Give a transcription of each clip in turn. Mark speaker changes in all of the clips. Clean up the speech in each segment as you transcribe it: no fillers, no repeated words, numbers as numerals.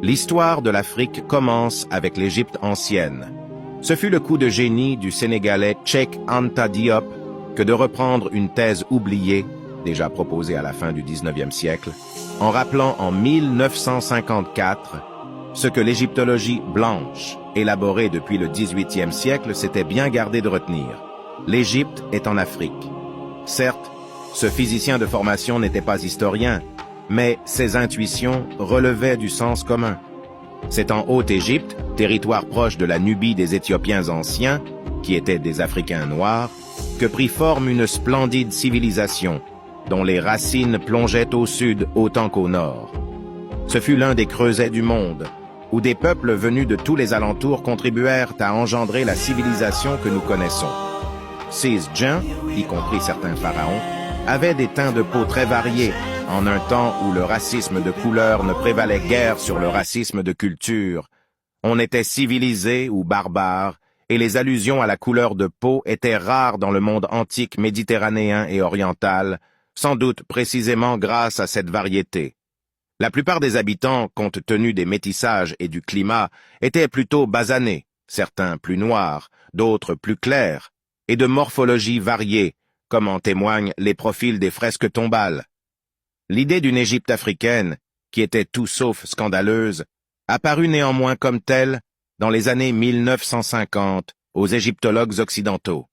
Speaker 1: L'histoire de l'Afrique commence avec l'Égypte ancienne. Ce fut le coup de génie du Sénégalais Cheikh Anta Diop que de reprendre une thèse oubliée, déjà proposée à la fin du XIXe siècle, en rappelant en 1954 ce que l'égyptologie blanche, élaborée depuis le XVIIIe siècle, s'était bien gardé de retenir. L'Égypte est en Afrique. Certes, ce physicien de formation n'était pas historien, mais ses intuitions relevaient du sens commun. C'est en Haute-Égypte, territoire proche de la Nubie des Éthiopiens anciens, qui étaient des Africains noirs, que prit forme une splendide civilisation, dont les racines plongeaient au sud autant qu'au nord. Ce fut l'un des creusets du monde, où des peuples venus de tous les alentours contribuèrent à engendrer la civilisation que nous connaissons. Ces gens, y compris certains pharaons, avaient des teints de peau très variés, en un temps où le racisme de couleur ne prévalait guère sur le racisme de culture. On était civilisé ou barbare, et les allusions à la couleur de peau étaient rares dans le monde antique méditerranéen et oriental, sans doute précisément grâce à cette variété. La plupart des habitants, compte tenu des métissages et du climat, étaient plutôt basanés, certains plus noirs, d'autres plus clairs, et de morphologie variée, comme en témoignent les profils des fresques tombales. L'idée d'une Égypte africaine, qui était tout sauf scandaleuse, apparut néanmoins comme telle dans les années 1950 aux égyptologues occidentaux.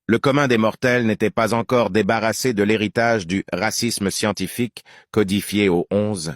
Speaker 1: Le commun des mortels n'était pas encore débarrassé de l'héritage du racisme scientifique codifié au XI